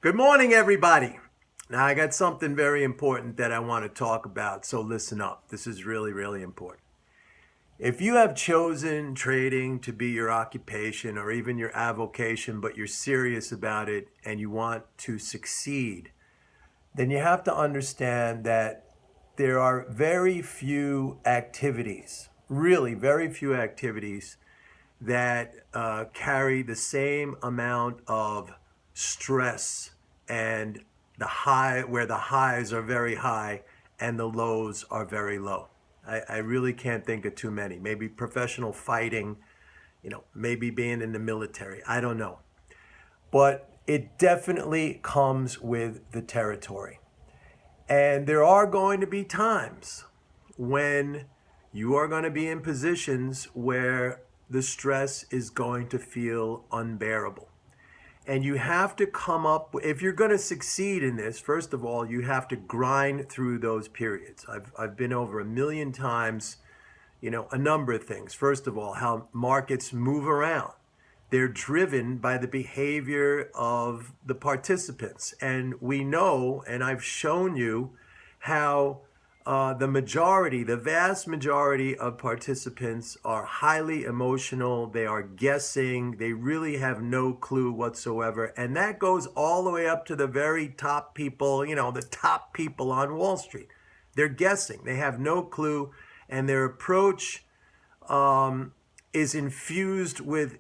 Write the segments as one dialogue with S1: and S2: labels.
S1: Good morning, everybody. Now, I got something very important that I want to talk about, so listen up. This is really, really important. If you have chosen trading to be your occupation or even your avocation, but you're serious about it and you want to succeed, then you have to understand that there are very few activities, really very few activities that carry the same amount of stress and where the highs are very high and the lows are very low. I really can't think of too many. Maybe professional fighting, maybe being in the military. I don't know. But it definitely comes with the territory. And there are going to be times when you are going to be in positions where the stress is going to feel unbearable. And you have to come up, if you're going to succeed in this, first of all, you have to grind through those periods. I've been over a million times, a number of things. First of all, how markets move around. They're driven by the behavior of the participants. And we know, and I've shown you, how the vast majority of participants are highly emotional. They are guessing. They really have no clue whatsoever. And that goes all the way up to the very top people, the top people on Wall Street. They're guessing. They have no clue. And their approach is infused with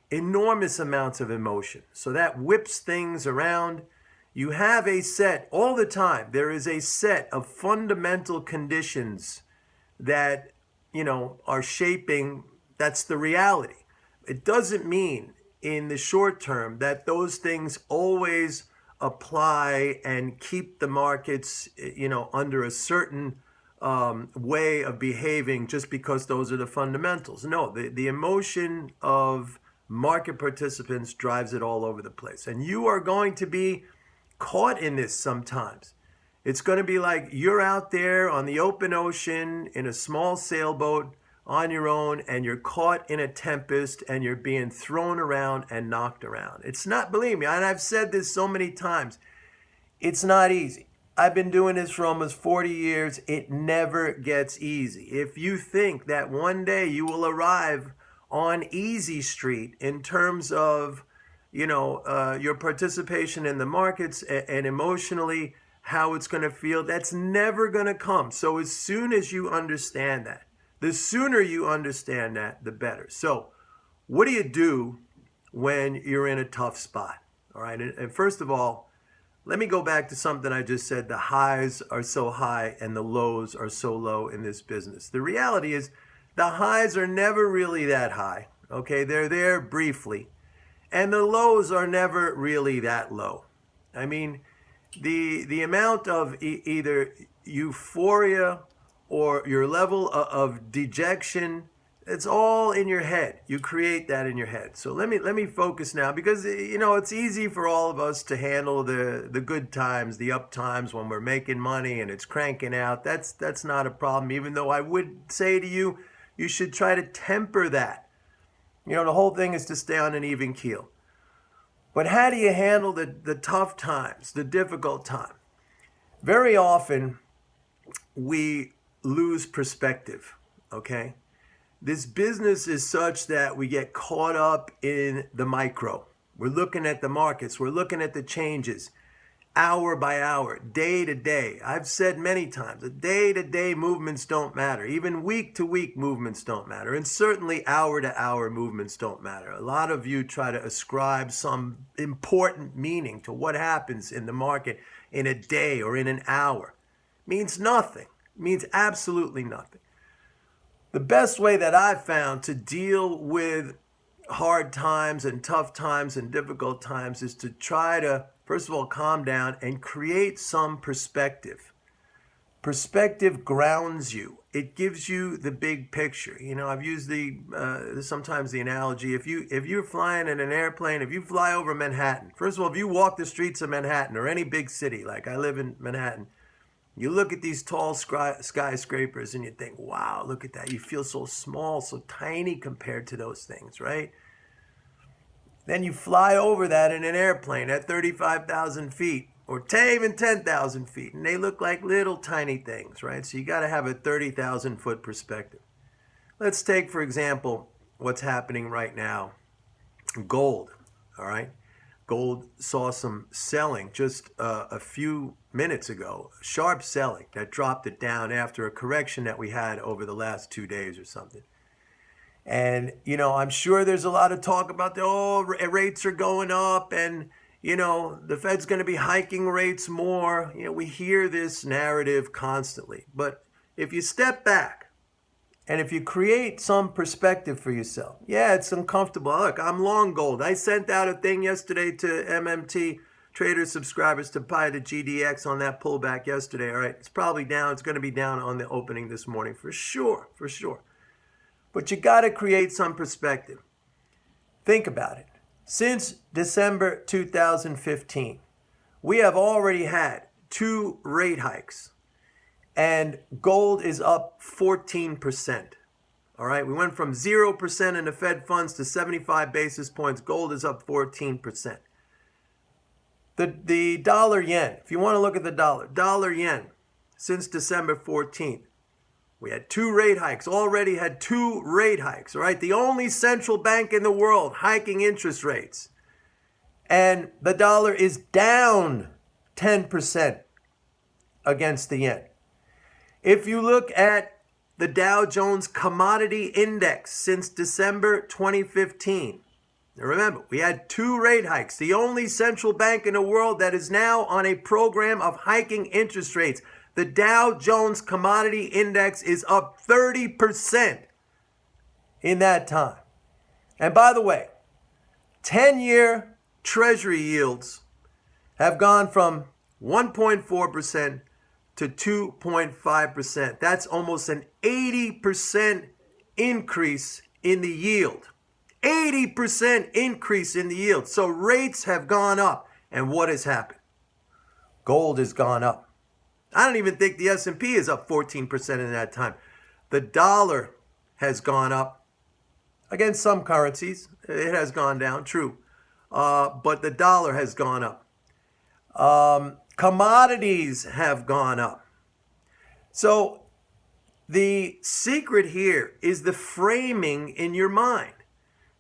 S1: enormous amounts of emotion. So that whips things around. You have a set, all the time, there is a set of fundamental conditions that, are shaping, that's the reality. It doesn't mean in the short term that those things always apply and keep the markets, under a certain way of behaving just because those are the fundamentals. No, the emotion of market participants drives it all over the place. And you are going to be caught in this sometimes. It's going to be like you're out there on the open ocean in a small sailboat on your own and you're caught in a tempest and you're being thrown around and knocked around. It's not, believe me, and I've said this so many times, it's not easy. I've been doing this for almost 40 years. It never gets easy. If you think that one day you will arrive on easy street in terms of your participation in the markets and emotionally how it's going to feel, that's never going to come. So as soon as you understand that, the sooner you understand that, the better. So what do you do when you're in a tough spot? All right. And first of all, let me go back to something I just said. The highs are so high and the lows are so low in this business. The reality is the highs are never really that high. Okay. They're there briefly. And the lows are never really that low. I mean, the amount of either euphoria or your level of dejection, it's all in your head. You create that in your head. So let me focus now, because it's easy for all of us to handle the good times, the up times when we're making money and it's cranking out. That's not a problem. Even though I would say to you, you should try to temper that. The whole thing is to stay on an even keel. But how do you handle the tough times, the difficult time? Very often, we lose perspective, okay? This business is such that we get caught up in the micro. We're looking at the markets. We're looking at the changes hour by hour, day to day. I've said many times that day-to-day movements don't matter. Even week-to-week movements don't matter. And certainly hour-to-hour movements don't matter. A lot of you try to ascribe some important meaning to what happens in the market in a day or in an hour. It means nothing. It means absolutely nothing. The best way that I've found to deal with hard times and tough times and difficult times is to try to, first of all, calm down and create some perspective. Perspective grounds you. It gives you the big picture. I've used sometimes the analogy, if you're flying in an airplane, if you fly over Manhattan, first of all, if you walk the streets of Manhattan or any big city, like I live in Manhattan, you look at these tall skyscrapers and you think, wow, look at that. You feel so small, so tiny compared to those things, right? Then you fly over that in an airplane at 35,000 feet or even 10,000 feet, and they look like little tiny things, right? So you got to have a 30,000 foot perspective. Let's take, for example, what's happening right now. Gold, all right? Gold saw some selling just a few minutes ago, sharp selling that dropped it down after a correction that we had over the last 2 days or something. And, I'm sure there's a lot of talk about rates are going up and, the Fed's going to be hiking rates more. We hear this narrative constantly. But if you step back and if you create some perspective for yourself, yeah, it's uncomfortable. Look, I'm long gold. I sent out a thing yesterday to MMT trader subscribers to buy the GDX on that pullback yesterday. All right, it's probably down. It's going to be down on the opening this morning for sure, for sure. But you got to create some perspective. Think about it. Since December 2015, we have already had 2 rate hikes, and gold is up 14%. All right, we went from 0% in the Fed funds to 75 basis points. Gold is up 14%. The dollar yen, if you want to look at the dollar yen, since December 14th, we had 2 rate hikes, already had 2 rate hikes, all right? The only central bank in the world hiking interest rates. And the dollar is down 10% against the yen. If you look at the Dow Jones Commodity Index since December 2015, now remember, we had 2 rate hikes, the only central bank in the world that is now on a program of hiking interest rates. The Dow Jones Commodity Index is up 30% in that time. And by the way, 10-year Treasury yields have gone from 1.4% to 2.5%. That's almost an 80% increase in the yield. 80% increase in the yield. So rates have gone up. And what has happened? Gold has gone up. I don't even think the S&P is up 14% in that time. The dollar has gone up. Against some currencies, it has gone down, true. But the dollar has gone up. Commodities have gone up. So the secret here is the framing in your mind.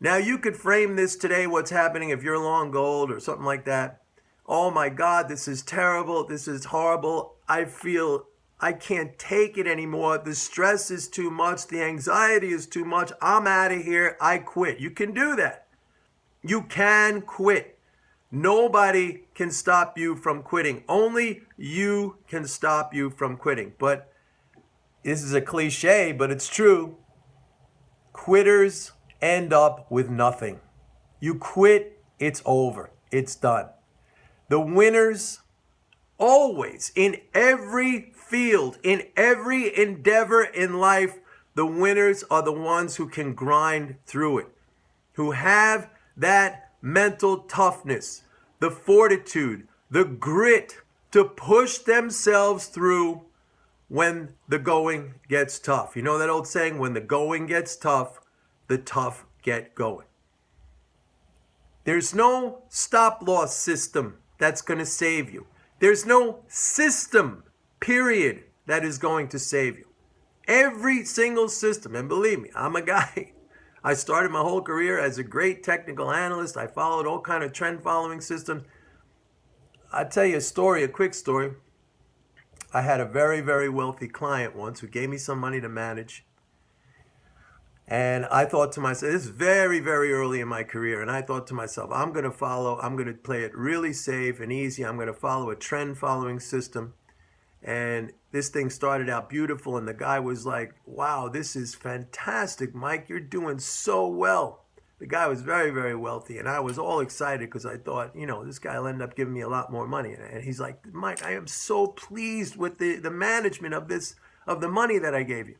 S1: Now you could frame this today, what's happening if you're long gold or something like that. Oh my God, this is terrible. This is horrible. I feel I can't take it anymore. The stress is too much. The anxiety is too much. I'm out of here. I quit. You can do that. You can quit. Nobody can stop you from quitting. Only you can stop you from quitting. But this is a cliche, but it's true. Quitters end up with nothing. You quit, it's over. It's done. The winners always, in every field, in every endeavor in life, the winners are the ones who can grind through it, who have that mental toughness, the fortitude, the grit to push themselves through when the going gets tough. You know that old saying, when the going gets tough, the tough get going. There's no stop-loss system that's going to save you. There's no system, period, that is going to save you. Every single system, and believe me, I'm a guy. I started my whole career as a great technical analyst. I followed all kind of trend following systems. I'll tell you a story, a quick story. I had a very, very wealthy client once who gave me some money to manage. And I thought to myself, this is very, very early in my career, and I thought to myself, I'm going to play it really safe and easy. I'm going to follow a trend following system. And this thing started out beautiful, and the guy was like, wow, this is fantastic, Mike. You're doing so well. The guy was very, very wealthy, and I was all excited because I thought, this guy will end up giving me a lot more money. And he's like, Mike, I am so pleased with the management of the money that I gave you.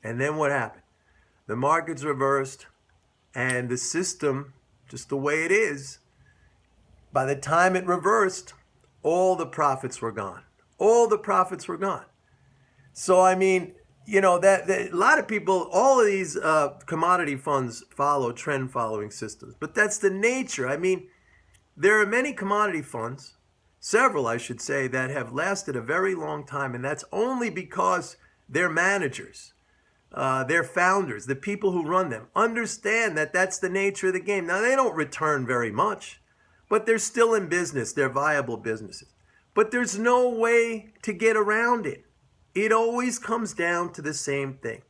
S1: And then what happened? The markets reversed, and the system, just the way it is, by the time it reversed, all the profits were gone. All the profits were gone. So, that a lot of people, all of these commodity funds follow trend following systems, but that's the nature. I mean, there are many commodity funds, several I should say, that have lasted a very long time, and that's only because their managers, their founders, the people who run them, understand that that's the nature of the game. Now, they don't return very much, but they're still in business. They're viable businesses. But there's no way to get around it. It always comes down to the same thing.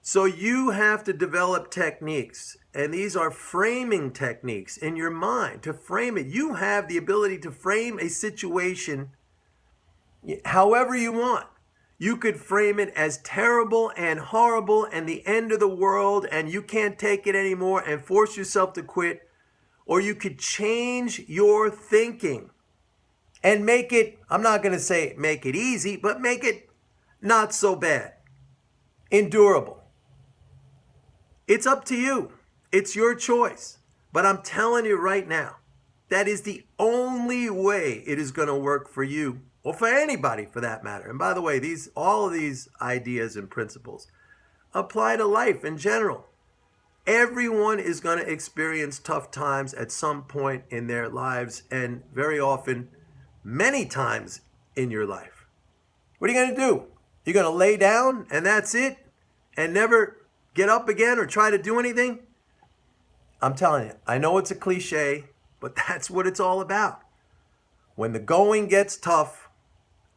S1: So you have to develop techniques, and these are framing techniques in your mind to frame it. You have the ability to frame a situation however you want. You could frame it as terrible and horrible and the end of the world and you can't take it anymore and force yourself to quit. Or you could change your thinking and make it, I'm not going to say make it easy, but make it not so bad, endurable. It's up to you. It's your choice. But I'm telling you right now, that is the only way it is going to work for you, or for anybody for that matter. And by the way, all of these ideas and principles apply to life in general. Everyone is going to experience tough times at some point in their lives, and very often, many times in your life. What are you going to do? You're going to lay down and that's it, and never get up again or try to do anything? I'm telling you, I know it's a cliche, but that's what it's all about. When the going gets tough,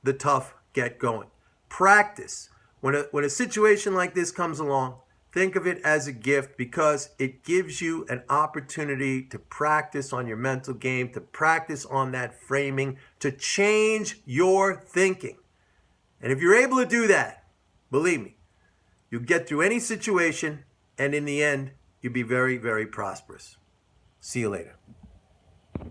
S1: the tough get going. Practice. When a situation like this comes along, think of it as a gift, because it gives you an opportunity to practice on your mental game, to practice on that framing, to change your thinking. And if you're able to do that, believe me, you'll get through any situation, and in the end, you'll be very, very prosperous. See you later.